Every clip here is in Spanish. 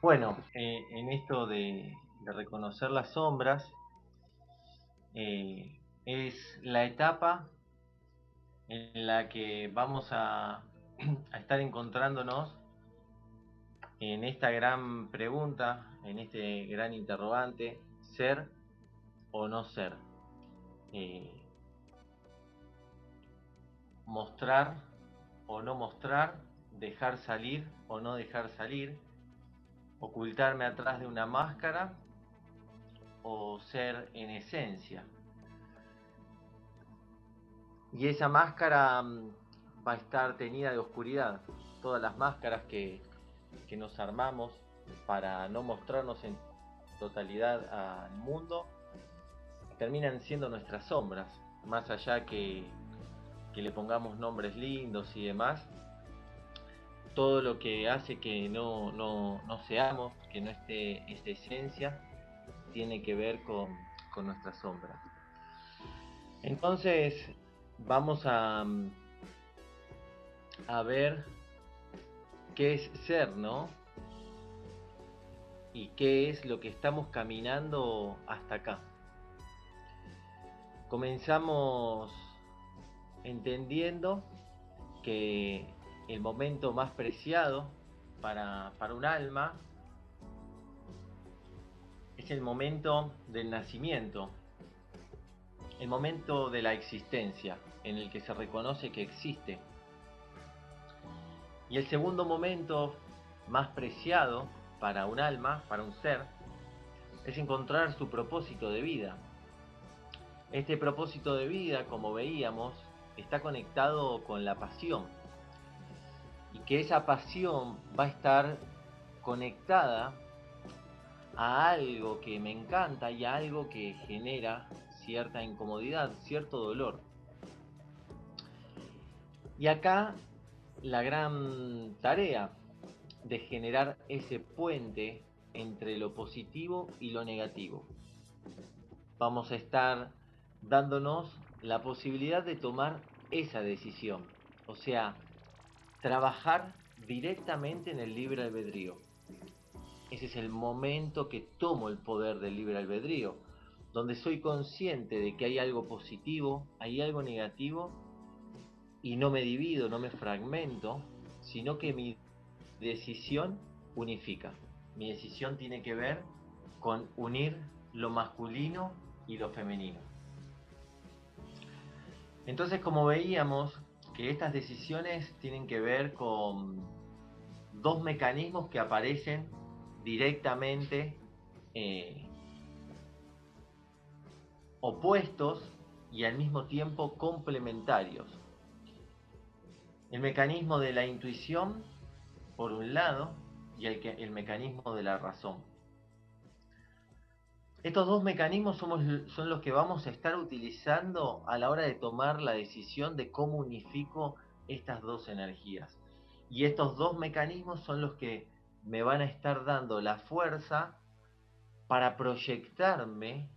Bueno, en esto de reconocer las sombras, es la etapa en la que vamos a estar encontrándonos en esta gran pregunta, en este gran interrogante, ser o no ser, eh, mostrar o no mostrar, dejar salir o no dejar salir, ocultarme atrás de una máscara o ser en esencia. Y esa máscara va a estar teñida de oscuridad. Todas las máscaras que nos armamos para no mostrarnos en totalidad al mundo terminan siendo nuestras sombras. Más allá que le pongamos nombres lindos y demás, todo lo que hace que no seamos, que no esté esa esencia, tiene que ver con nuestras sombras. Entonces, vamos a ver qué es ser, ¿no? Y qué es lo que estamos caminando hasta acá. Comenzamos entendiendo que el momento más preciado para un alma es el momento del nacimiento, el momento de la existencia, en el que se reconoce que existe. Y el segundo momento más preciado para un alma, para un ser, es encontrar su propósito de vida. Este propósito de vida, como veíamos, está conectado con la pasión. Y que esa pasión va a estar conectada a algo que me encanta y a algo que genera cierta incomodidad, cierto dolor. Y acá la gran tarea de generar ese puente entre lo positivo y lo negativo. Vamos a estar dándonos la posibilidad de tomar esa decisión, o sea, trabajar directamente en el libre albedrío. Ese es el momento que tomo el poder del libre albedrío, donde soy consciente de que hay algo positivo, hay algo negativo, y no me divido, no me fragmento, sino que mi decisión unifica. Mi decisión tiene que ver con unir lo masculino y lo femenino. Entonces, como veíamos, que estas decisiones tienen que ver con dos mecanismos que aparecen directamente eh, opuestos y al mismo tiempo complementarios. El mecanismo de la intuición, por un lado, y el mecanismo de la razón. Estos dos mecanismos son los que vamos a estar utilizando a la hora de tomar la decisión de cómo unifico estas dos energías. Y estos dos mecanismos son los que me van a estar dando la fuerza para proyectarme,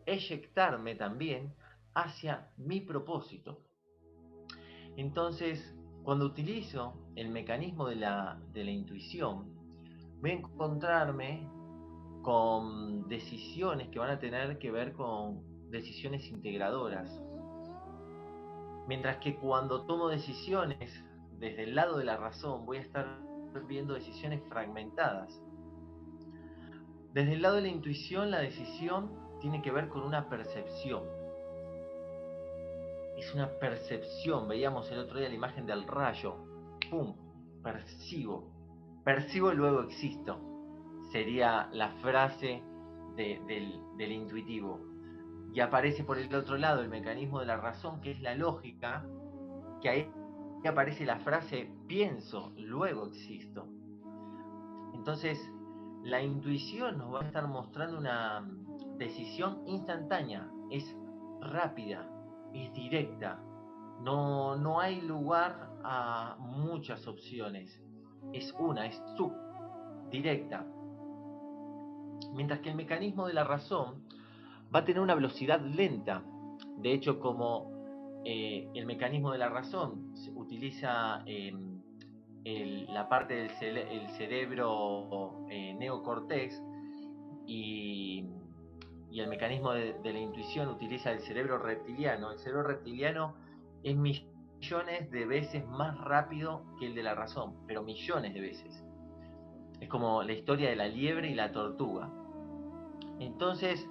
eyectarme también hacia mi propósito. Entonces, cuando utilizo el mecanismo de la intuición, voy a encontrarme con decisiones que van a tener que ver con decisiones integradoras. Mientras que cuando tomo decisiones desde el lado de la razón, voy a estar viendo decisiones fragmentadas. Desde el lado de la intuición, la decisión tiene que ver con una percepción. Es una percepción. Veíamos el otro día la imagen del rayo. ¡Pum! Percibo. Percibo y luego existo. Sería la frase del intuitivo. Y aparece por el otro lado el mecanismo de la razón, que es la lógica, que ahí aparece la frase pienso, luego existo. Entonces, la intuición nos va a estar mostrando una decisión instantánea, es rápida, es directa, no hay lugar a muchas opciones, es una, es directa. Mientras que el mecanismo de la razón va a tener una velocidad lenta. De hecho, como el mecanismo de la razón se utiliza la parte del el cerebro neocortex y, y el mecanismo de la intuición utiliza el cerebro reptiliano. El cerebro reptiliano es millones de veces más rápido que el de la razón, pero millones de veces. Es como la historia de la liebre y la tortuga. Entonces,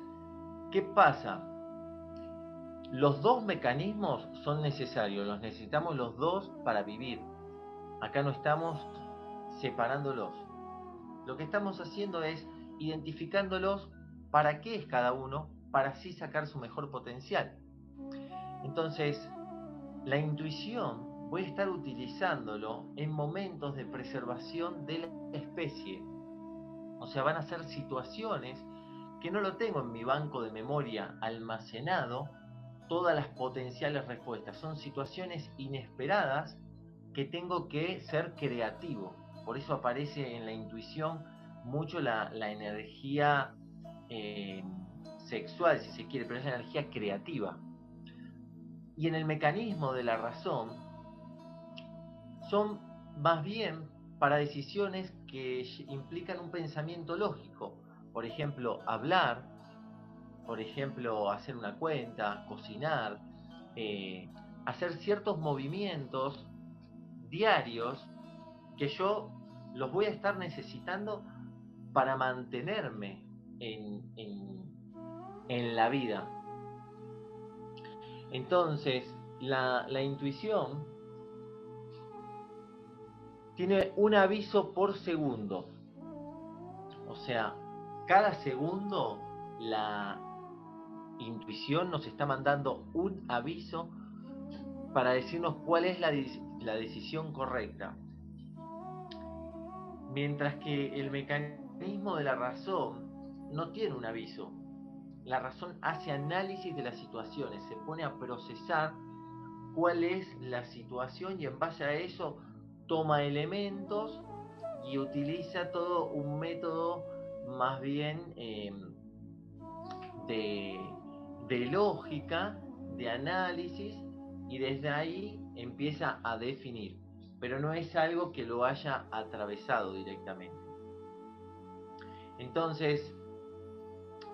¿qué pasa? Los dos mecanismos son necesarios, los necesitamos los dos para vivir. Acá no estamos separándolos. Lo que estamos haciendo es identificándolos para qué es cada uno, para así sacar su mejor potencial. Entonces, la intuición voy a estar utilizándolo en momentos de preservación de la especie. O sea, van a ser situaciones que no lo tengo en mi banco de memoria almacenado todas las potenciales respuestas. Son situaciones inesperadas que tengo que ser creativo. Por eso aparece en la intuición mucho la energía sexual, si se quiere, pero es la energía creativa. Y en el mecanismo de la razón son más bien para decisiones que implican un pensamiento lógico. Por ejemplo, hablar, por ejemplo, hacer una cuenta, cocinar, hacer ciertos movimientos diarios que yo los voy a estar necesitando para mantenerme en la vida. Entonces, la intuición tiene un aviso por segundo. O sea, cada segundo la intuición nos está mandando un aviso para decirnos cuál es la decisión correcta. Mientras que el mecanismo de la razón no tiene un aviso. La razón hace análisis de las situaciones, se pone a procesar cuál es la situación y en base a eso toma elementos y utiliza todo un método más bien de lógica, de análisis, y desde ahí empieza a definir, pero no es algo que lo haya atravesado directamente. Entonces,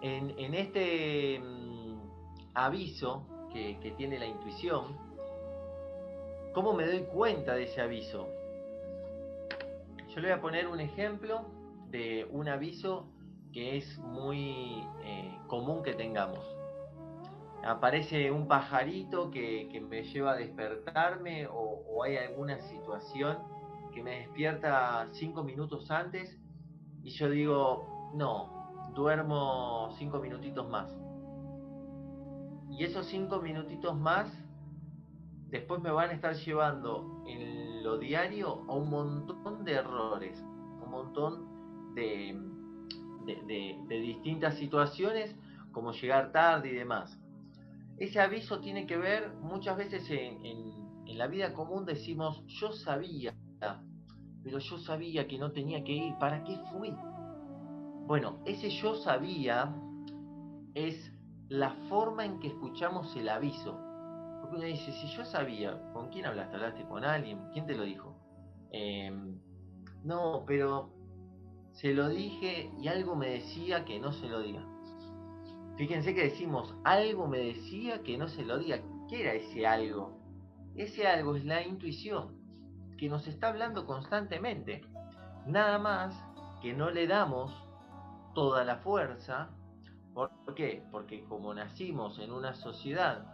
en este aviso que tiene la intuición, ¿cómo me doy cuenta de ese aviso? Yo le voy a poner un ejemplo de un aviso que es muy común que tengamos. Aparece un pajarito que me lleva a despertarme o hay alguna situación que me despierta 5 minutos antes y yo digo, no, duermo 5 minutitos más. Y esos 5 minutitos más después me van a estar llevando en lo diario a un montón de errores, un montón de distintas situaciones, como llegar tarde y demás. Ese aviso tiene que ver, muchas veces en la vida común decimos, yo sabía, pero yo sabía que no tenía que ir, ¿para qué fui? Bueno, ese yo sabía es la forma en que escuchamos el aviso. Porque uno dice, si yo sabía, ¿con quién hablaste? ¿Hablaste con alguien? ¿Quién te lo dijo? No, pero se lo dije y algo me decía que no se lo diga. Fíjense que decimos, algo me decía que no se lo diga. ¿Qué era ese algo? Ese algo es la intuición, que nos está hablando constantemente. Nada más que no le damos toda la fuerza. ¿Por qué? Porque como nacimos en una sociedad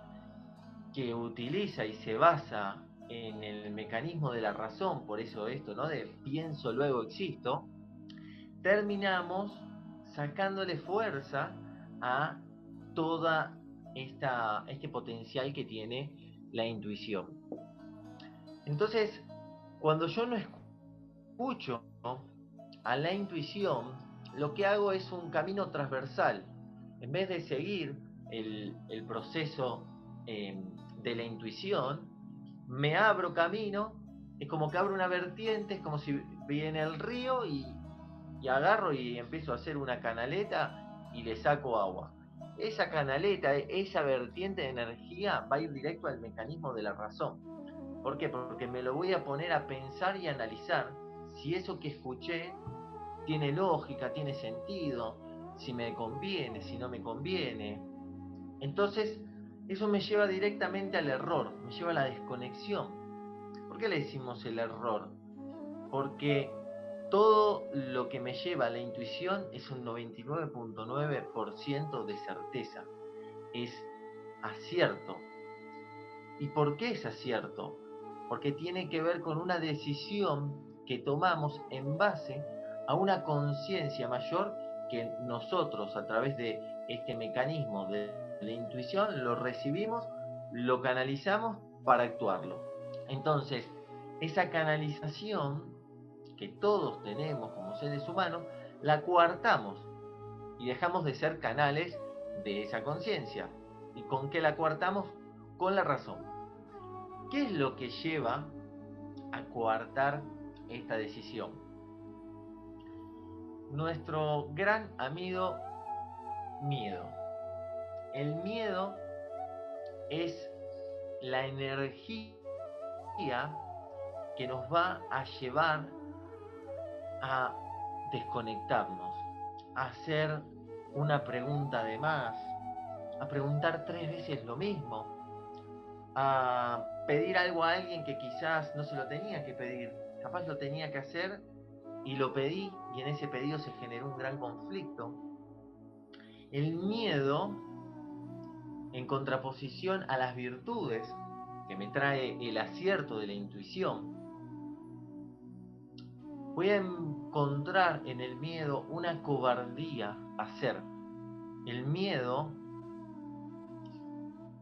que utiliza y se basa en el mecanismo de la razón, por eso esto, ¿no? De pienso, luego existo, terminamos sacándole fuerza a toda este potencial que tiene la intuición. Entonces, cuando yo no escucho a la intuición, lo que hago es un camino transversal. En vez de seguir el proceso de la intuición, me abro camino, es como que abro una vertiente, es como si viene el río y agarro y empiezo a hacer una canaleta y le saco agua. Esa canaleta, esa vertiente de energía va a ir directo al mecanismo de la razón. ¿Por qué? Porque me lo voy a poner a pensar y analizar si eso que escuché tiene lógica, tiene sentido, si me conviene, si no me conviene. Entonces, eso me lleva directamente al error, me lleva a la desconexión. ¿Por qué le decimos el error? Porque todo lo que me lleva a la intuición es un 99.9% de certeza, es acierto. ¿Y por qué es acierto? Porque tiene que ver con una decisión que tomamos en base a una conciencia mayor que nosotros a través de este mecanismo de la intuición lo recibimos, lo canalizamos para actuarlo. Entonces, esa canalización que todos tenemos como seres humanos, la coartamos y dejamos de ser canales de esa conciencia. ¿Y con qué la coartamos? Con la razón. ¿Qué es lo que lleva a coartar esta decisión? Nuestro gran amigo miedo. El miedo es la energía que nos va a llevar a desconectarnos, a hacer una pregunta de más, a preguntar 3 veces lo mismo, a pedir algo a alguien que quizás no se lo tenía que pedir, capaz lo tenía que hacer y lo pedí y en ese pedido se generó un gran conflicto. El miedo, en contraposición a las virtudes que me trae el acierto de la intuición, voy a encontrar en el miedo una cobardía a hacer. El miedo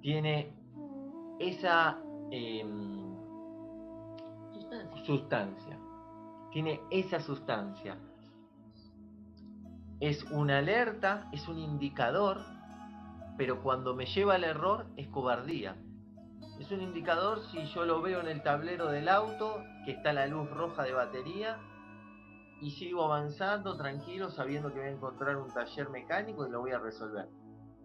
tiene esa sustancia. Tiene esa sustancia. Es una alerta, es un indicador, pero cuando me lleva al error es cobardía. Es un indicador si yo lo veo en el tablero del auto, que está la luz roja de batería, y sigo avanzando tranquilo sabiendo que voy a encontrar un taller mecánico y lo voy a resolver.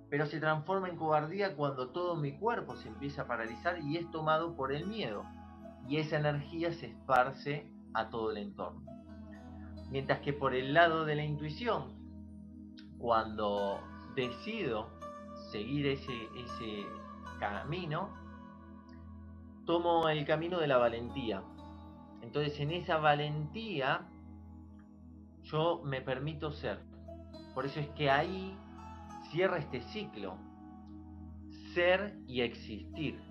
Pero se transforma en cobardía cuando todo mi cuerpo se empieza a paralizar y es tomado por el miedo. Y esa energía se esparce a todo el entorno. Mientras que por el lado de la intuición, cuando decido seguir ese camino, tomo el camino de la valentía. Entonces en esa valentía yo me permito ser. Por eso es que ahí cierra este ciclo. Ser y existir.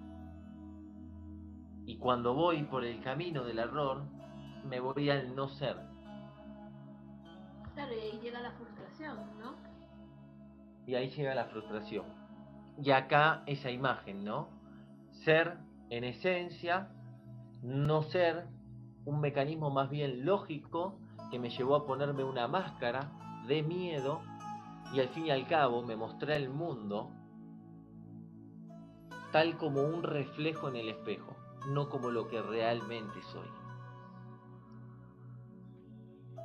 Y cuando voy por el camino del error, me voy al no ser. Claro, y ahí llega la frustración, ¿no? Y ahí llega la frustración. Y acá esa imagen, ¿no? Ser en esencia, no ser, un mecanismo más bien lógico que me llevó a ponerme una máscara de miedo y al fin y al cabo me mostré el mundo tal como un reflejo en el espejo, no como lo que realmente soy.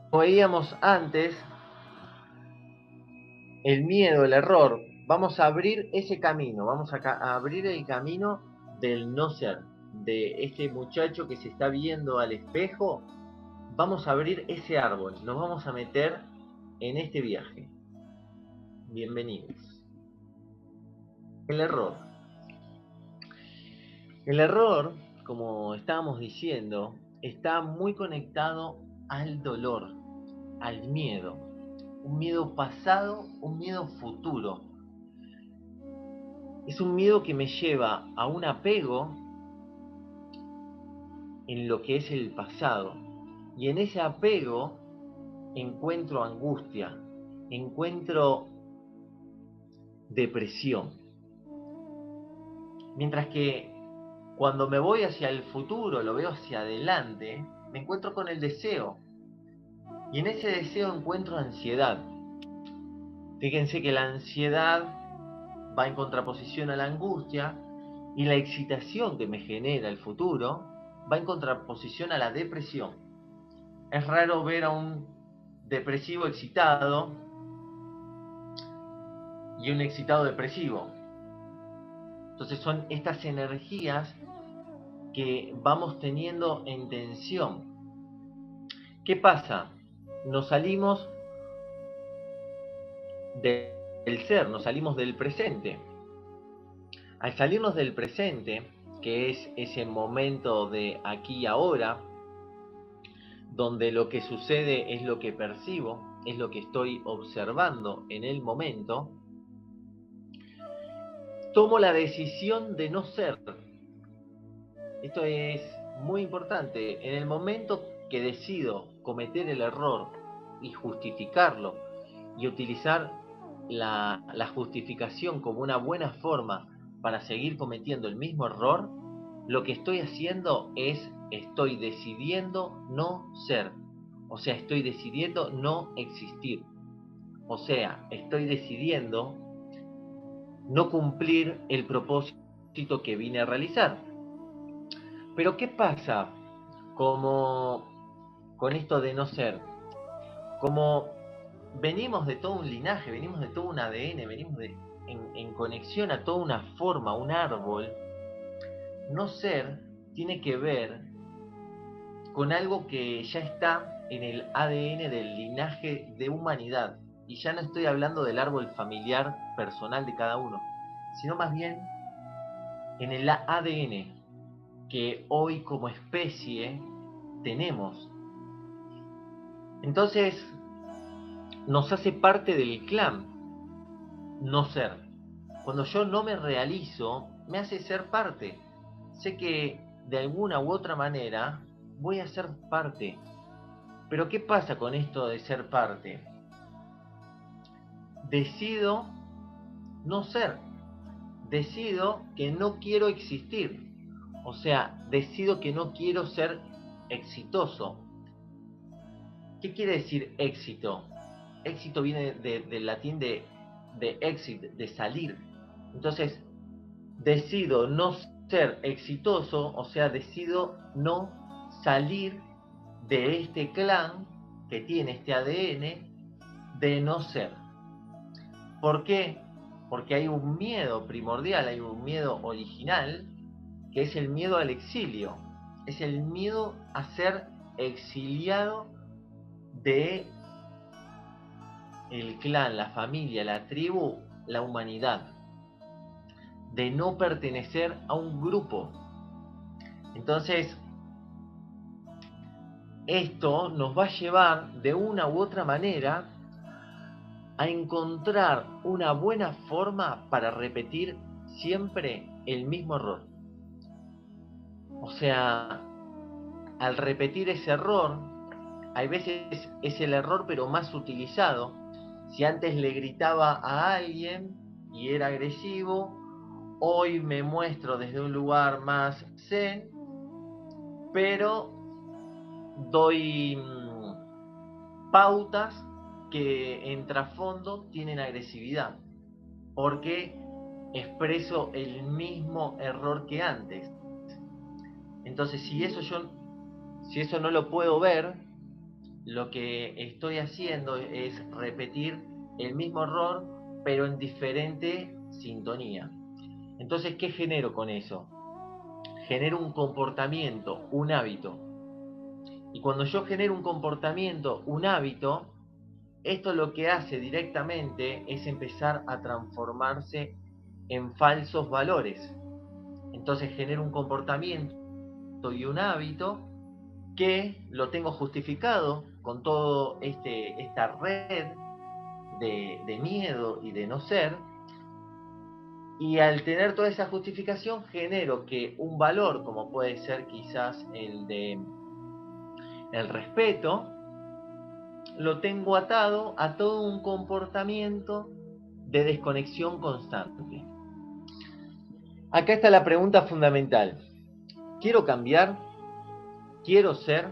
Como veíamos antes, el miedo, el error, vamos a abrir ese camino, vamos a abrir el camino del no ser, de este muchacho que se está viendo al espejo, vamos a abrir ese árbol, nos vamos a meter en este viaje. Bienvenidos. El error. El error, como estábamos diciendo, está muy conectado al dolor, al miedo. Un miedo pasado, un miedo futuro. Es un miedo que me lleva a un apego en lo que es el pasado. Y en ese apego encuentro angustia, encuentro depresión. Mientras que cuando me voy hacia el futuro, lo veo hacia adelante, me encuentro con el deseo. Y en ese deseo encuentro ansiedad. Fíjense que la ansiedad va en contraposición a la angustia y la excitación que me genera el futuro va en contraposición a la depresión. Es raro ver a un depresivo excitado y un excitado depresivo. Entonces son estas energías que vamos teniendo en tensión. ¿Qué pasa? Nos salimos del ser, nos salimos del presente. Al salirnos del presente, que es ese momento de aquí y ahora, donde lo que sucede es lo que percibo, es lo que estoy observando en el momento, tomo la decisión de no ser. Esto es muy importante. En el momento que decido cometer el error y justificarlo y utilizar la justificación como una buena forma para seguir cometiendo el mismo error, lo que estoy haciendo es, estoy decidiendo no ser. O sea, estoy decidiendo no existir. O sea, estoy decidiendo no cumplir el propósito que vine a realizar. Pero ¿qué pasa con esto de no ser? Como venimos de todo un linaje, venimos de todo un ADN, venimos en conexión a toda una forma, un árbol, no ser tiene que ver con algo que ya está en el ADN del linaje de humanidad. Y ya no estoy hablando del árbol familiar personal de cada uno, sino más bien en el ADN que hoy como especie tenemos. Entonces nos hace parte del clan no ser. Cuando yo no me realizo, me hace ser parte. Sé que de alguna u otra manera voy a ser parte. Pero ¿qué pasa con esto de ser parte? Decido no ser. Decido que no quiero existir. O sea, decido que no quiero ser exitoso. ¿Qué quiere decir éxito? Éxito viene del latín de exit, de salir. Entonces, decido no ser exitoso, o sea, decido no salir de este clan que tiene este ADN de no ser. ¿Por qué? Porque hay un miedo primordial, hay un miedo original, que es el miedo al exilio. Es el miedo a ser exiliado de el clan, la familia, la tribu, la humanidad, de no pertenecer a un grupo. Entonces, esto nos va a llevar de una u otra manera a encontrar una buena forma para repetir siempre el mismo error. O sea, al repetir ese error, hay veces es el error pero más utilizado. Si antes le gritaba a alguien y era agresivo, hoy me muestro desde un lugar más zen, pero doy pautas que en trasfondo tienen agresividad, porque expreso el mismo error que antes. Entonces, si eso no lo puedo ver, lo que estoy haciendo es repetir el mismo error, pero en diferente sintonía. Entonces, ¿qué genero con eso? Genero un comportamiento, un hábito. Y cuando yo genero un comportamiento, un hábito, esto lo que hace directamente es empezar a transformarse en falsos valores. Entonces genero un comportamiento y un hábito que lo tengo justificado con todo esta red de miedo y de no ser. Y al tener toda esa justificación genero que un valor, como puede ser quizás el de el respeto, lo tengo atado a todo un comportamiento de desconexión constante. Acá está la pregunta fundamental. ¿Quiero cambiar? ¿Quiero ser?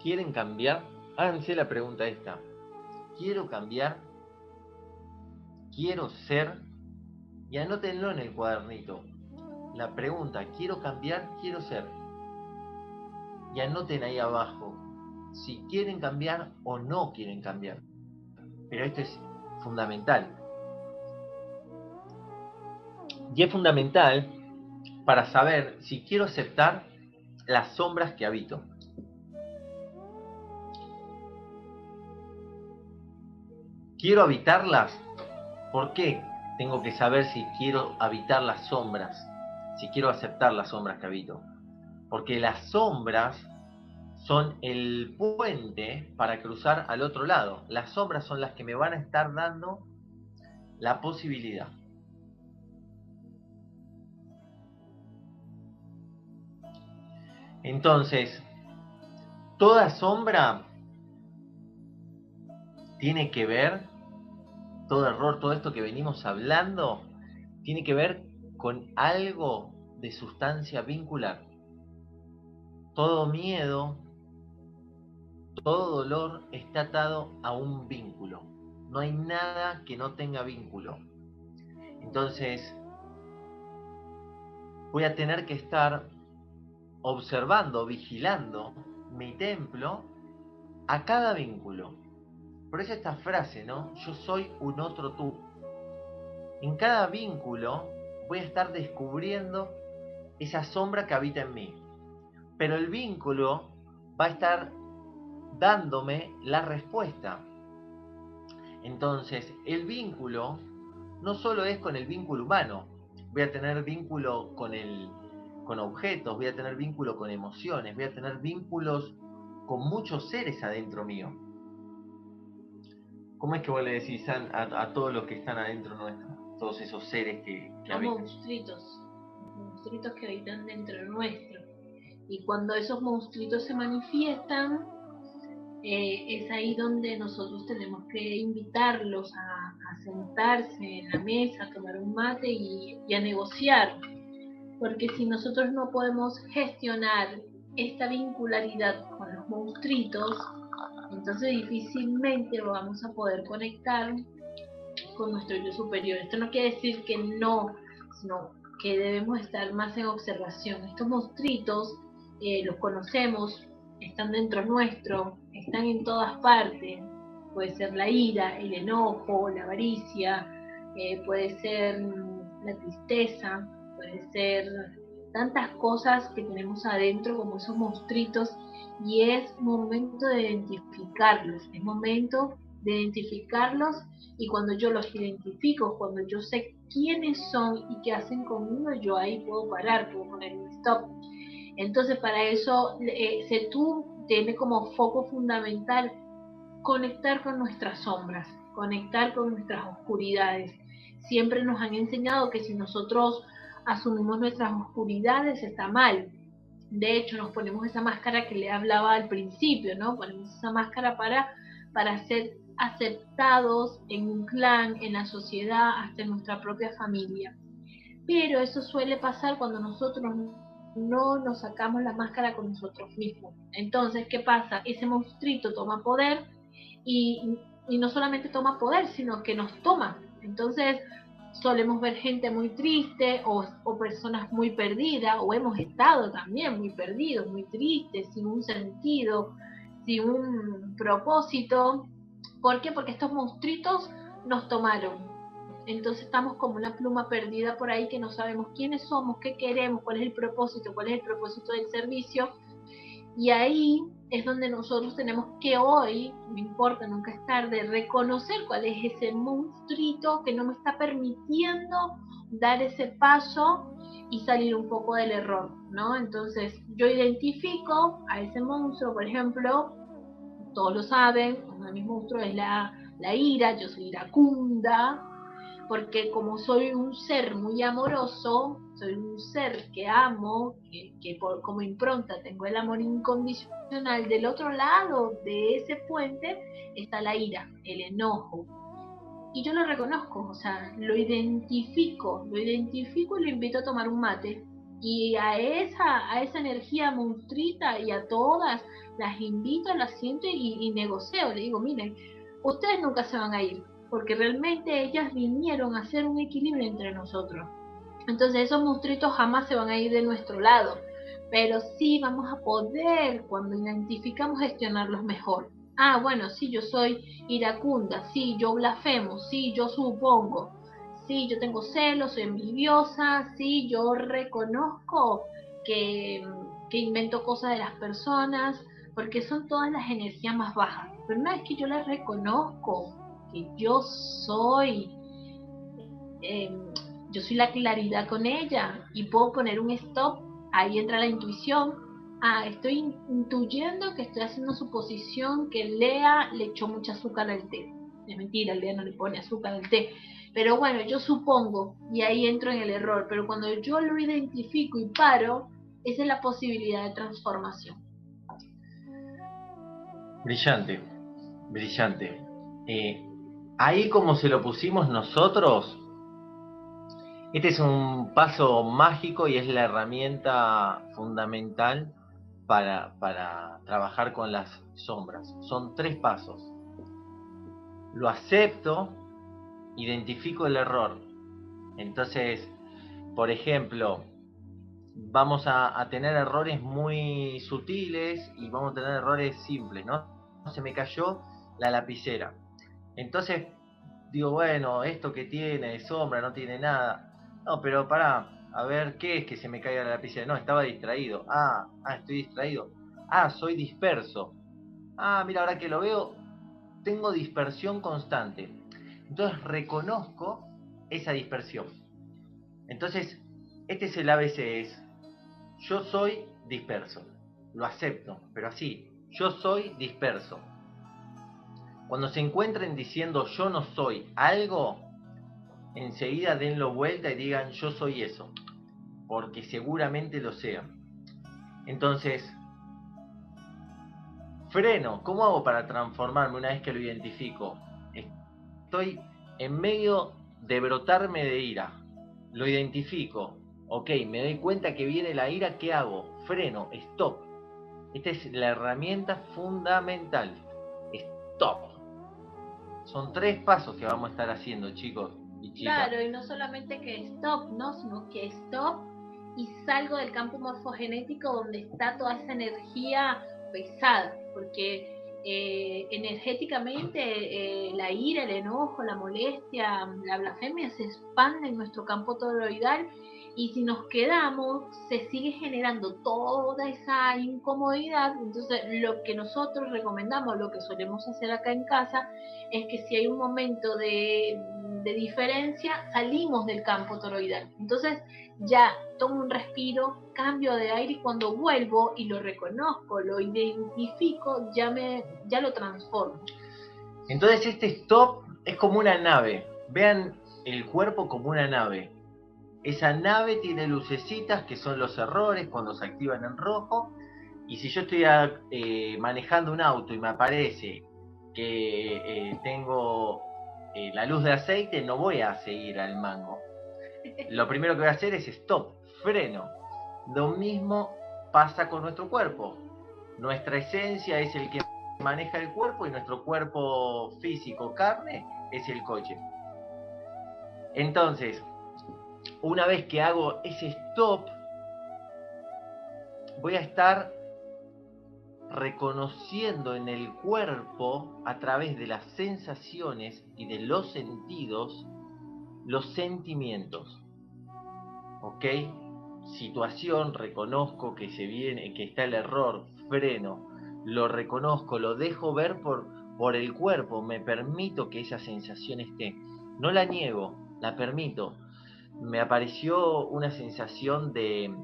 ¿Quieren cambiar? Háganse la pregunta esta. ¿Quiero cambiar? ¿Quiero ser? Y anótenlo en el cuadernito. La pregunta, ¿quiero cambiar? ¿Quiero ser? Y anoten ahí abajo si quieren cambiar o no quieren cambiar. Pero esto es fundamental. Y es fundamental para saber si quiero aceptar las sombras que habito. ¿Quiero habitarlas? ¿Por qué tengo que saber si quiero habitar las sombras? Si quiero aceptar las sombras que habito. Porque las sombras son el puente para cruzar al otro lado. Las sombras son las que me van a estar dando la posibilidad. Entonces, toda sombra tiene que ver, todo error, todo esto que venimos hablando, tiene que ver con algo de sustancia vincular. Todo miedo, todo dolor está atado a un vínculo. No hay nada que no tenga vínculo. Entonces, voy a tener que estar observando, vigilando mi templo a cada vínculo. Por eso esta frase, ¿no? Yo soy un otro tú. En cada vínculo voy a estar descubriendo esa sombra que habita en mí. Pero el vínculo va a estar dándome la respuesta. Entonces, el vínculo no solo es con el vínculo humano. Voy a tener vínculo con objetos, voy a tener vínculo con emociones, voy a tener vínculos con muchos seres adentro mío. ¿Cómo es que vos le decís a todos los que están adentro nuestro? Todos esos seres que habitan. Monstruitos que habitan dentro nuestro. Y cuando esos monstruitos se manifiestan, es ahí donde nosotros tenemos que invitarlos a sentarse en la mesa, a tomar un mate y a negociar. Porque si nosotros no podemos gestionar esta vincularidad con los monstruitos, entonces difícilmente vamos a poder conectar con nuestro yo superior. Esto no quiere decir que no, sino que debemos estar más en observación. Estos monstruitos los conocemos, están dentro nuestro, están en todas partes. Puede ser la ira, el enojo, la avaricia, puede ser la tristeza, puede ser tantas cosas que tenemos adentro como esos monstruitos, y es momento de identificarlos, es momento de identificarlos, y cuando yo los identifico, cuando yo sé quiénes son y qué hacen conmigo, yo ahí puedo parar, puedo poner un stop. Entonces para eso Setú tiene como foco fundamental conectar con nuestras sombras, conectar con nuestras oscuridades. Siempre nos han enseñado que si nosotros asumimos nuestras oscuridades está mal. De hecho, nos ponemos esa máscara que le hablaba al principio, ¿no? Ponemos esa máscara para ser aceptados en un clan, en la sociedad, hasta en nuestra propia familia. Pero eso suele pasar cuando nosotros no nos sacamos la máscara con nosotros mismos. Entonces, ¿qué pasa? Ese monstruito toma poder y no solamente toma poder, sino que nos toma. Entonces, solemos ver gente muy triste o personas muy perdidas, o hemos estado también muy perdidos, muy tristes, sin un sentido, sin un propósito. ¿Por qué? Porque estos monstruitos nos tomaron. Entonces estamos como una pluma perdida por ahí que no sabemos quiénes somos, qué queremos, cuál es el propósito del servicio. Y ahí es donde nosotros tenemos que hoy, no importa, nunca es tarde, reconocer cuál es ese monstruito que no me está permitiendo dar ese paso y salir un poco del error, ¿no? Entonces yo identifico a ese monstruo, por ejemplo, todos lo saben, uno de mis monstruos es la ira, yo soy iracunda, porque como soy un ser muy amoroso, soy un ser que amo, como impronta tengo el amor incondicional, del otro lado de ese puente está la ira, el enojo. Y yo lo reconozco, o sea, lo identifico y lo invito a tomar un mate. Y a esa energía monstruita y a todas las invito, las siento y negocio. Le digo, miren, ustedes nunca se van a ir, porque realmente ellas vinieron a hacer un equilibrio entre nosotros. Entonces esos monstruitos jamás se van a ir de nuestro lado, pero sí vamos a poder, cuando identificamos, gestionarlos mejor. Ah, bueno, sí, yo soy iracunda, sí, yo blasfemo, sí, yo supongo, sí, yo tengo celos, soy envidiosa, sí, yo reconozco que, que invento cosas de las personas, porque son todas las energías más bajas. Pero una vez que yo las reconozco, que eh, yo soy la claridad con ella y puedo poner un stop, ahí entra la intuición. Ah, estoy intuyendo que estoy haciendo suposición que Lea le echó mucha azúcar al té. Es mentira, Lea no le pone azúcar al té. Pero bueno, yo supongo, y ahí entro en el error, pero cuando yo lo identifico y paro, esa es la posibilidad de transformación. Brillante, brillante. Ahí como se lo pusimos nosotros, este es un paso mágico y es la herramienta fundamental para trabajar con las sombras. Son 3 pasos. Lo acepto, identifico el error. Entonces, por ejemplo, vamos a tener errores muy sutiles y vamos a tener errores simples, ¿no? Se me cayó la lapicera. Entonces, digo, bueno, esto que tiene de sombra no tiene nada. No, pero pará, a ver, ¿qué es que se me caiga la lapicera? No, estaba distraído. Estoy distraído. Soy disperso. Mira, ahora que lo veo, tengo dispersión constante. Entonces reconozco esa dispersión. Entonces, este es el ABC, es yo soy disperso. Lo acepto, pero así, yo soy disperso. Cuando se encuentren diciendo yo no soy algo, enseguida denlo vuelta y digan yo soy eso, porque seguramente lo sean. Entonces, freno, ¿cómo hago para transformarme una vez que lo identifico? Estoy en medio de brotarme de ira, lo identifico, ok, me doy cuenta que viene la ira, ¿qué hago? Freno, stop. Esta es la herramienta fundamental, stop. Son 3 pasos que vamos a estar haciendo, chicos y chicas. Claro, y no solamente que stop, ¿no? Sino que stop y salgo del campo morfogenético donde está toda esa energía pesada, porque energéticamente la ira, el enojo, la molestia, la blasfemia se expande en nuestro campo toroidal y si nos quedamos se sigue generando toda esa incomodidad. Entonces lo que nosotros recomendamos, lo que solemos hacer acá en casa, es que si hay un momento de diferencia, salimos del campo toroidal. Entonces ya tomo un respiro, cambio de aire y cuando vuelvo y lo reconozco, lo identifico, ya lo transformo. Entonces este stop es como una nave. Vean el cuerpo como una nave. Esa nave tiene lucecitas que son los errores cuando se activan en rojo. Y si yo estoy manejando un auto y me aparece que tengo la luz de aceite, no voy a seguir al mango. Lo primero que voy a hacer es stop, freno. Lo mismo pasa con nuestro cuerpo. Nuestra esencia es el que maneja el cuerpo y nuestro cuerpo físico, carne, es el coche. Entonces, una vez que hago ese stop, voy a estar reconociendo en el cuerpo, a través de las sensaciones y de los sentidos, los sentimientos. ¿Ok? Situación, reconozco que se viene, que está el error, freno, lo reconozco, lo dejo ver por el cuerpo, me permito que esa sensación esté. No la niego, la permito. Me apareció una sensación de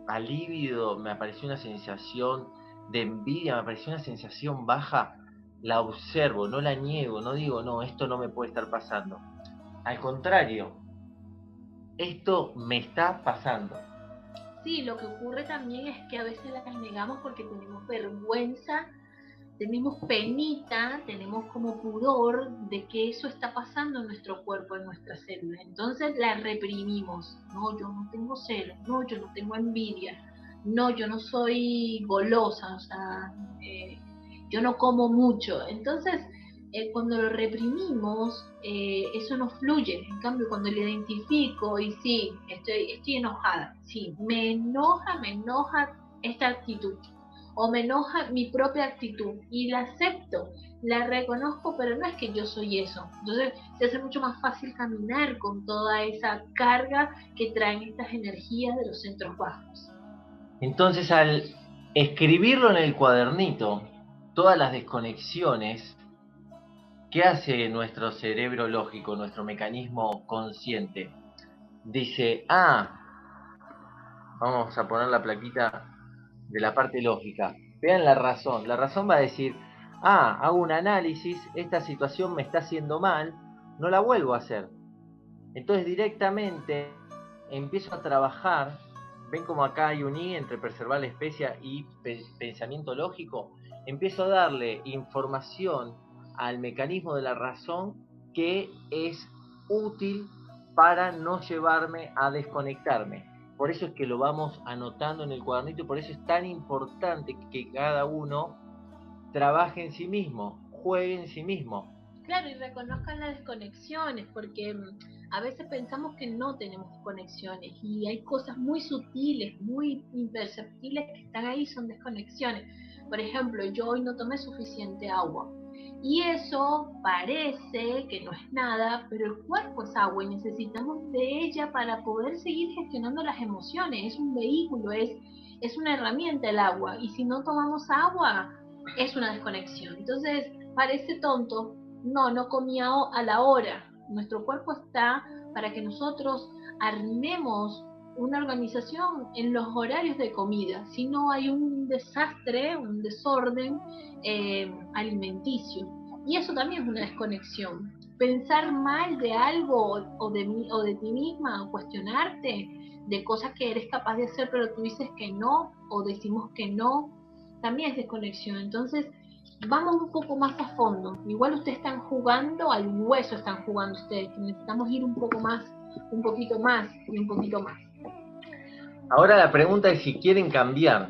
alivio, me apareció una sensación de envidia, me apareció una sensación baja, la observo, no la niego, no digo, no, esto no me puede estar pasando. Al contrario, esto me está pasando. Sí, lo que ocurre también es que a veces las negamos porque tenemos vergüenza, tenemos penita, tenemos como pudor de que eso está pasando en nuestro cuerpo, en nuestras células. Entonces la reprimimos. No, yo no tengo celos, no, yo no tengo envidia, no, yo no soy golosa, o sea, yo no como mucho. Entonces, cuando lo reprimimos, eso no fluye. En cambio, cuando lo identifico y sí, estoy enojada, sí, me enoja esta actitud. o me enoja mi propia actitud y la acepto, la reconozco, pero no es que yo soy eso. Entonces se hace mucho más fácil caminar con toda esa carga que traen estas energías de los centros bajos. Entonces, al escribirlo en el cuadernito, todas las desconexiones, ¿qué hace nuestro cerebro lógico, nuestro mecanismo consciente? Dice, vamos a poner la plaquita de la parte lógica. Vean la razón. La razón va a decir, hago un análisis, esta situación me está haciendo mal, no la vuelvo a hacer. Entonces directamente empiezo a trabajar. Ven como acá hay un I entre preservar la especie y pensamiento lógico. Empiezo a darle información al mecanismo de la razón que es útil para no llevarme a desconectarme. Por eso es que lo vamos anotando en el cuadernito y por eso es tan importante que cada uno trabaje en sí mismo, juegue en sí mismo. Claro, y reconozcan las desconexiones, porque a veces pensamos que no tenemos conexiones y hay cosas muy sutiles, muy imperceptibles que están ahí, son desconexiones. Por ejemplo, yo hoy no tomé suficiente agua y eso parece que no es nada, pero el cuerpo es agua y necesitamos de ella para poder seguir gestionando las emociones. Es un vehículo, es una herramienta el agua y si no tomamos agua es una desconexión. Entonces, parece tonto, no comía a la hora. Nuestro cuerpo está para que nosotros armemos una organización en los horarios de comida. Si no hay un desastre, un desorden alimenticio. Y eso también es una desconexión. Pensar mal de algo o de ti misma, o cuestionarte de cosas que eres capaz de hacer, pero tú dices que no, o decimos que no, también es desconexión. Entonces, vamos un poco más a fondo. Igual ustedes están jugando al hueso, están jugando ustedes. Necesitamos ir un poco más, un poquito más y un poquito más. Ahora la pregunta es si quieren cambiar.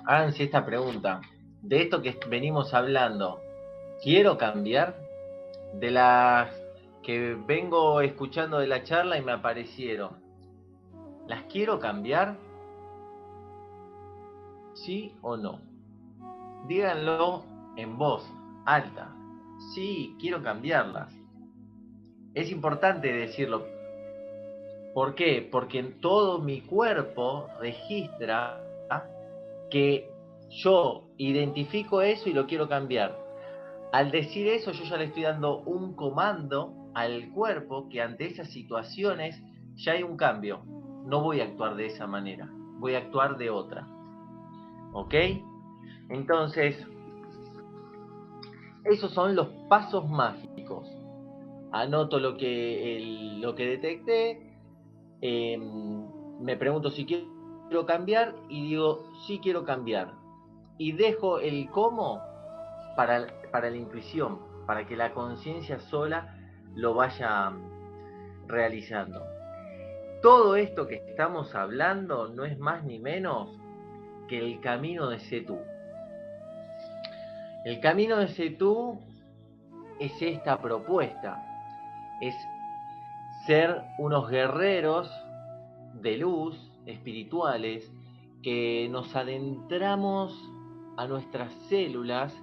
Háganse esta pregunta. De esto que venimos hablando, ¿quiero cambiar? De las que vengo escuchando de la charla y me aparecieron, ¿las quiero cambiar? ¿Sí o no? Díganlo en voz alta. Sí, quiero cambiarlas. Es importante decirlo. ¿Por qué? Porque en todo mi cuerpo registra que yo identifico eso y lo quiero cambiar. Al decir eso, yo ya le estoy dando un comando al cuerpo que ante esas situaciones ya hay un cambio. No voy a actuar de esa manera, voy a actuar de otra. ¿Ok? Entonces, esos son los pasos mágicos. Anoto lo que detecté, me pregunto si quiero cambiar y digo, sí quiero cambiar. Y dejo el cómo para la intuición, para que la conciencia sola lo vaya realizando. Todo esto que estamos hablando no es más ni menos que el camino de Setú. El camino de Setú es esta propuesta, es ser unos guerreros de luz, espirituales, que nos adentramos a nuestras células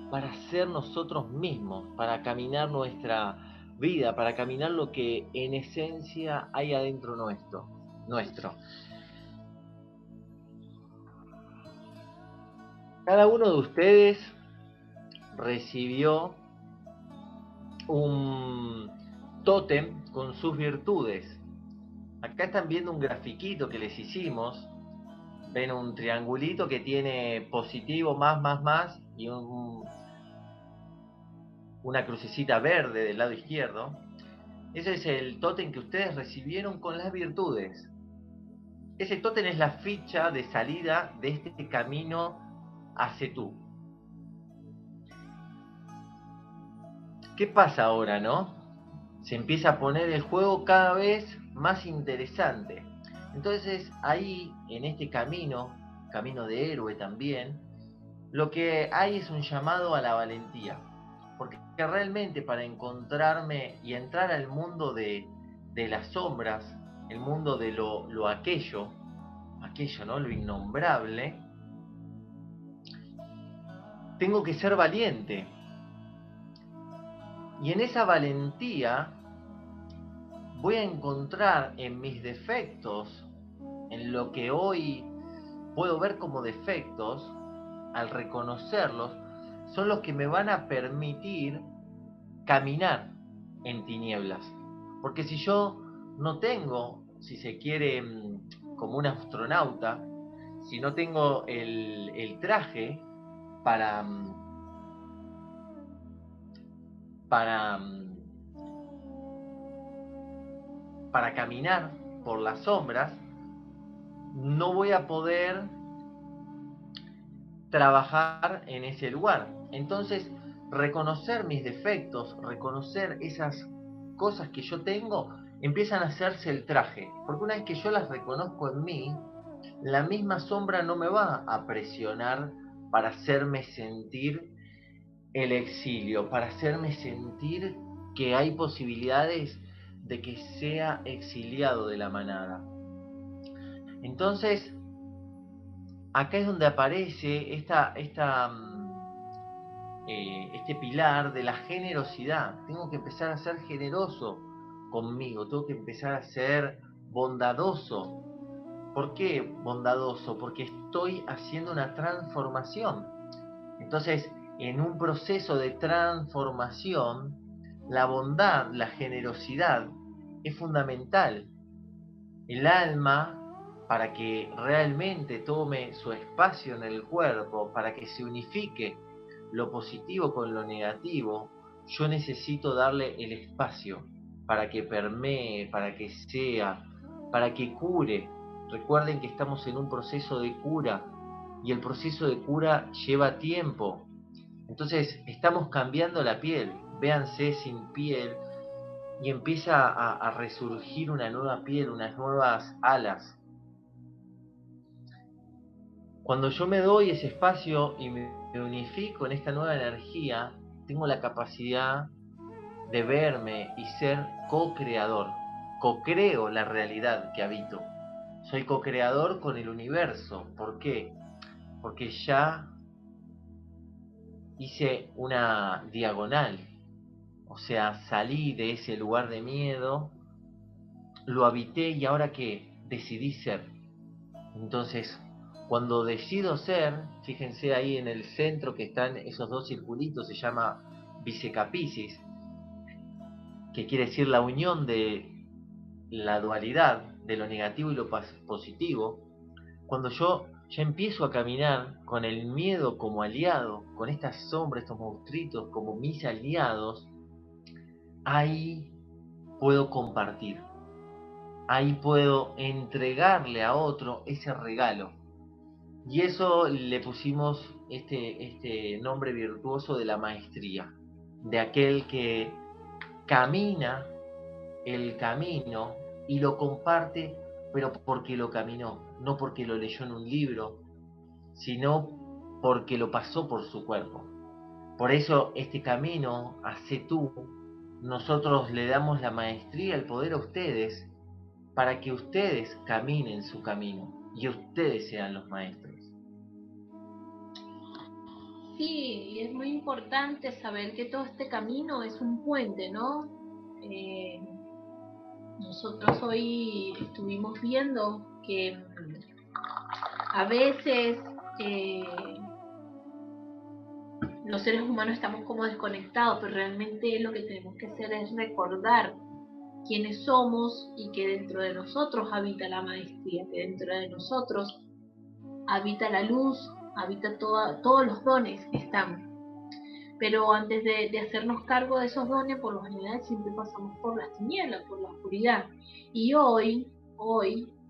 para ser nosotros mismos, para caminar nuestra vida, para caminar lo que en esencia hay adentro nuestro. Cada uno de ustedes recibió un tótem con sus virtudes. Acá están viendo un grafiquito que les hicimos. Ven un triangulito que tiene positivo, más y una crucecita verde del lado izquierdo. Ese es el tótem que ustedes recibieron con las virtudes. Ese tótem es la ficha de salida de este camino a Setú. ¿Qué pasa ahora, no? Se empieza a poner el juego cada vez más interesante. Entonces ahí, en este camino de héroe también, lo que hay es un llamado a la valentía. Porque realmente para encontrarme y entrar al mundo de las sombras, el mundo de lo aquello, ¿no? Lo innombrable, tengo que ser valiente. Y en esa valentía voy a encontrar en mis defectos, en lo que hoy puedo ver como defectos, al reconocerlos, son los que me van a permitir caminar en tinieblas. Porque si yo no tengo, si se quiere, como un astronauta, si no tengo el traje para, para, para caminar por las sombras, no voy a poder trabajar en ese lugar. Entonces, reconocer mis defectos, reconocer esas cosas que yo tengo, empiezan a hacerse el traje. Porque una vez que yo las reconozco en mí, la misma sombra no me va a presionar para hacerme sentir el exilio, para hacerme sentir que hay posibilidades de que sea exiliado de la manada. Entonces, acá es donde aparece este pilar de la generosidad. Tengo que empezar a ser generoso conmigo, tengo que empezar a ser bondadoso. ¿Por qué bondadoso? Porque estoy haciendo una transformación. Entonces, en un proceso de transformación, la bondad, la generosidad es fundamental. El alma, para que realmente tome su espacio en el cuerpo, para que se unifique lo positivo con lo negativo, yo necesito darle el espacio para que permee, para que sea, para que cure. Recuerden que estamos en un proceso de cura y el proceso de cura lleva tiempo. Entonces estamos cambiando la piel, véanse sin piel y empieza a resurgir una nueva piel, unas nuevas alas. Cuando yo me doy ese espacio y me unifico en esta nueva energía, tengo la capacidad de verme y ser co-creador. Co-creo la realidad que habito. Soy co-creador con el universo. ¿Por qué? Porque ya hice una diagonal. O sea, salí de ese lugar de miedo, lo habité y ahora que decidí ser. Entonces, cuando decido ser, fíjense ahí en el centro que están esos dos circulitos, se llama bisecapisis, que quiere decir la unión de la dualidad de lo negativo y lo positivo. Cuando yo ya empiezo a caminar con el miedo como aliado, con estas sombras, estos monstruitos como mis aliados, ahí puedo compartir, ahí puedo entregarle a otro ese regalo. Y eso le pusimos este nombre virtuoso de la maestría, de aquel que camina el camino y lo comparte, pero porque lo caminó, no porque lo leyó en un libro, sino porque lo pasó por su cuerpo. Por eso este camino, hace tú, nosotros le damos la maestría, el poder a ustedes, para que ustedes caminen su camino y ustedes sean los maestros. Sí, y es muy importante saber que todo este camino es un puente, ¿no? Nosotros hoy estuvimos viendo que a veces los seres humanos estamos como desconectados, pero realmente lo que tenemos que hacer es recordar quiénes somos y que dentro de nosotros habita la maestría, que dentro de nosotros habita la luz, habita todos los dones que están. Pero antes de hacernos cargo de esos dones, por lo general siempre pasamos por las tinieblas, por la oscuridad. Y hoy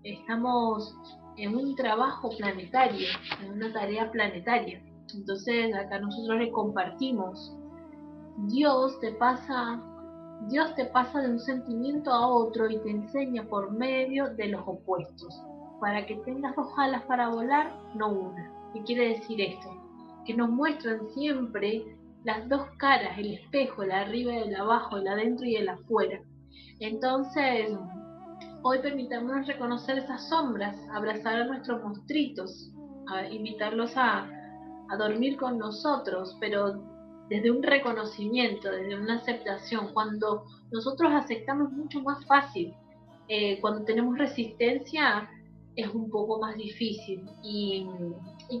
estamos en un trabajo planetario, en una tarea planetaria. Entonces acá nosotros le compartimos. Dios te pasa de un sentimiento a otro y te enseña por medio de los opuestos, para que tengas dos alas para volar, no una. ¿Qué quiere decir esto? Que nos muestran siempre las dos caras, el espejo, el arriba y el abajo, el adentro y el afuera. Entonces, hoy permitámonos reconocer esas sombras, abrazar a nuestros monstruitos, a invitarlos a a dormir con nosotros, pero desde un reconocimiento, desde una aceptación. Cuando nosotros aceptamos mucho más fácil, cuando tenemos resistencia es un poco más difícil y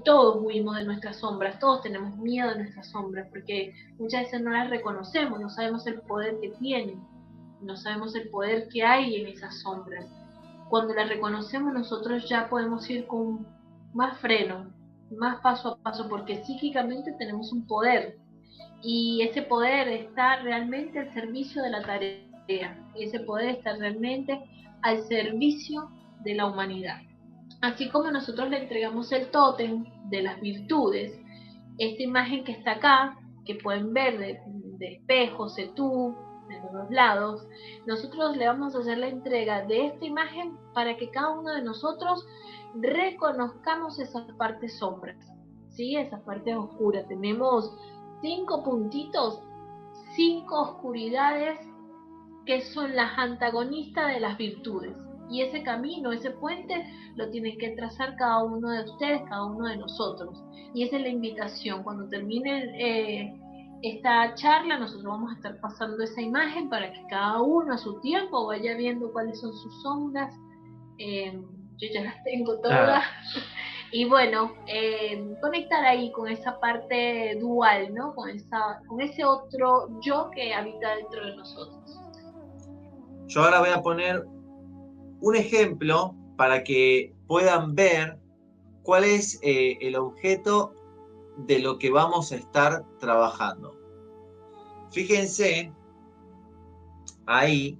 todos huimos de nuestras sombras, todos tenemos miedo de nuestras sombras porque muchas veces no las reconocemos, no sabemos el poder que tienen, no sabemos el poder que hay en esas sombras. Cuando las reconocemos nosotros ya podemos ir con más freno, más paso a paso, porque psíquicamente tenemos un poder y ese poder está realmente al servicio de la tarea, y ese poder está realmente al servicio de la humanidad. Así como nosotros le entregamos el tótem de las virtudes, esta imagen que está acá, que pueden ver de espejos, de tú, de los lados, nosotros le vamos a hacer la entrega de esta imagen para que cada uno de nosotros reconozcamos esas partes sombras, ¿sí? Esas partes oscuras. Tenemos 5 puntitos, 5 oscuridades que son las antagonistas de las virtudes. Y ese camino, ese puente, lo tienen que trazar cada uno de ustedes, cada uno de nosotros. Y esa es la invitación. Cuando termine esta charla, nosotros vamos a estar pasando esa imagen para que cada uno a su tiempo vaya viendo cuáles son sus sombras. Yo ya las tengo todas. Y bueno, conectar ahí con esa parte dual, ¿no? Con ese otro yo que habita dentro de nosotros. Yo ahora voy a poner un ejemplo para que puedan ver cuál es el objeto de lo que vamos a estar trabajando. Fíjense, ahí,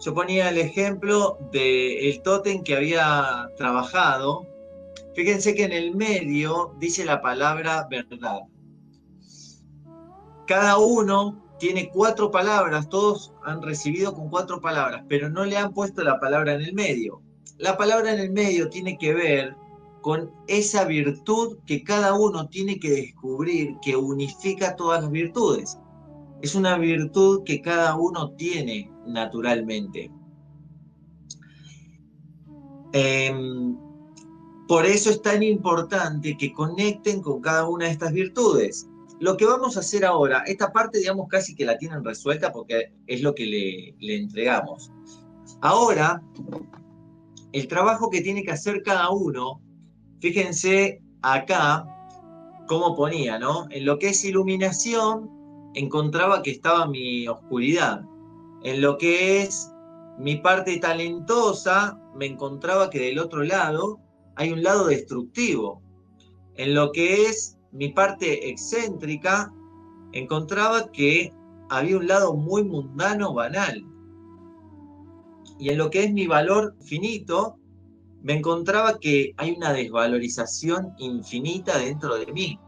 yo ponía el ejemplo del tótem que había trabajado. Fíjense que en el medio dice la palabra verdad. Cada uno tiene 4 palabras, todos han recibido con 4 palabras, pero no le han puesto la palabra en el medio. La palabra en el medio tiene que ver con esa virtud que cada uno tiene que descubrir, que unifica todas las virtudes. Es una virtud que cada uno tiene naturalmente. Por eso es tan importante que conecten con cada una de estas virtudes. Lo que vamos a hacer ahora, esta parte digamos casi que la tienen resuelta porque es lo que le entregamos. Ahora, el trabajo que tiene que hacer cada uno, fíjense acá cómo ponía, ¿no? En lo que es iluminación, encontraba que estaba mi oscuridad. En lo que es mi parte talentosa, me encontraba que del otro lado hay un lado destructivo. En lo que es mi parte excéntrica, encontraba que había un lado muy mundano, banal. Y en lo que es mi valor finito, me encontraba que hay una desvalorización infinita dentro de mí.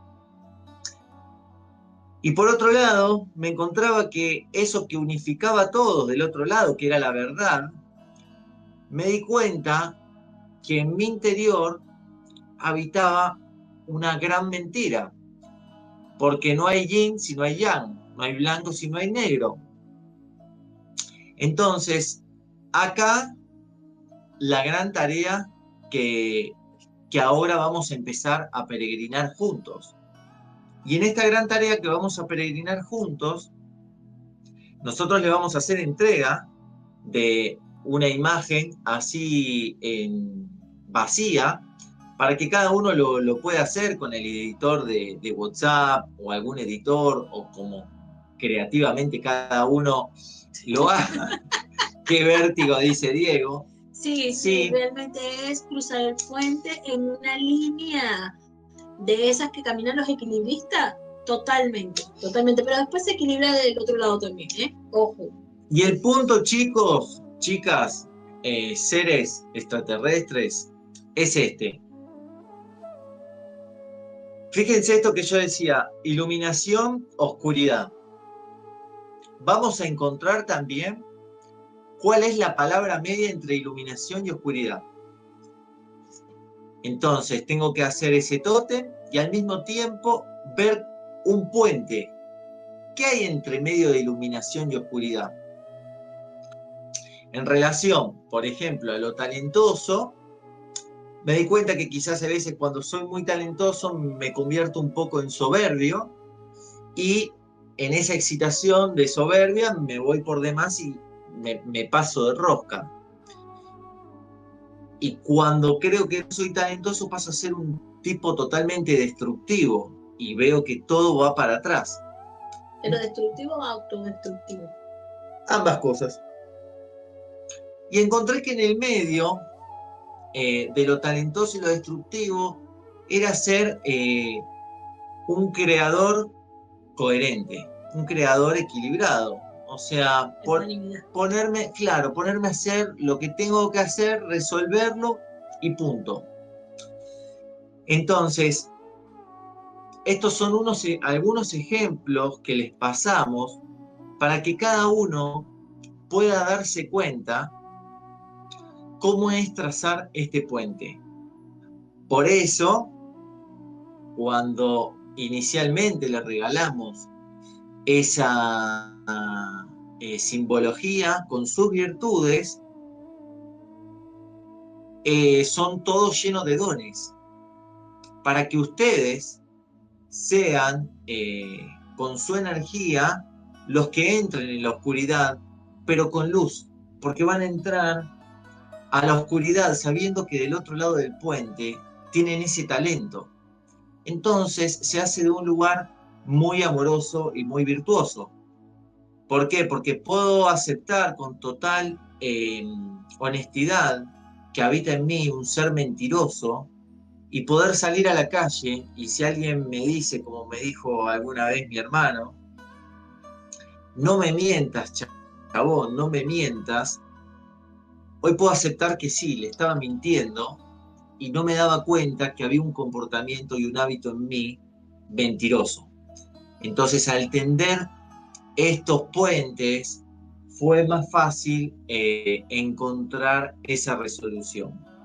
Y por otro lado, me encontraba que eso que unificaba a todos del otro lado, que era la verdad, me di cuenta que en mi interior habitaba una gran mentira, porque no hay yin si no hay yang, no hay blanco si no hay negro. Entonces, acá la gran tarea que ahora vamos a empezar a peregrinar juntos. Y en esta gran tarea que vamos a peregrinar juntos, nosotros le vamos a hacer entrega de una imagen así vacía, para que cada uno lo pueda hacer con el editor de WhatsApp o algún editor o como creativamente cada uno lo haga. Qué vértigo, dice Diego. Sí, realmente es cruzar el puente en una línea de esas que caminan los equilibristas, totalmente, pero después se equilibra del otro lado también, ojo. Y el punto, chicos, chicas, seres extraterrestres, es este. Fíjense esto que yo decía, iluminación, oscuridad. Vamos a encontrar también cuál es la palabra media entre iluminación y oscuridad. Entonces tengo que hacer ese tótem y al mismo tiempo ver un puente. ¿Qué hay entre medio de iluminación y oscuridad? En relación, por ejemplo, a lo talentoso, Me di cuenta que quizás a veces cuando soy muy talentoso me convierto un poco en soberbio y en esa excitación de soberbia me voy por demás y me paso de rosca. Y cuando creo que soy talentoso paso a ser un tipo totalmente destructivo y veo que todo va para atrás. ¿Pero destructivo o autodestructivo? Ambas cosas. Y encontré que en el medio de lo talentoso y lo destructivo era ser un creador coherente, un creador equilibrado. O sea, ponerme a hacer lo que tengo que hacer, resolverlo y punto. Entonces, estos son algunos ejemplos que les pasamos para que cada uno pueda darse cuenta cómo es trazar este puente. Por eso, cuando inicialmente le regalamos esa simbología con sus virtudes, son todos llenos de dones, para que ustedes sean con su energía los que entren en la oscuridad, pero con luz, porque van a entrar a la oscuridad sabiendo que del otro lado del puente tienen ese talento. Entonces se hace de un lugar muy amoroso y muy virtuoso. ¿Por qué? Porque puedo aceptar con total honestidad que habita en mí un ser mentiroso y poder salir a la calle y si alguien me dice, como me dijo alguna vez mi hermano, no me mientas, chabón, no me mientas, hoy puedo aceptar que sí, le estaba mintiendo y no me daba cuenta que había un comportamiento y un hábito en mí mentiroso. Entonces, al tender estos puentes, fue más fácil encontrar esa resolución.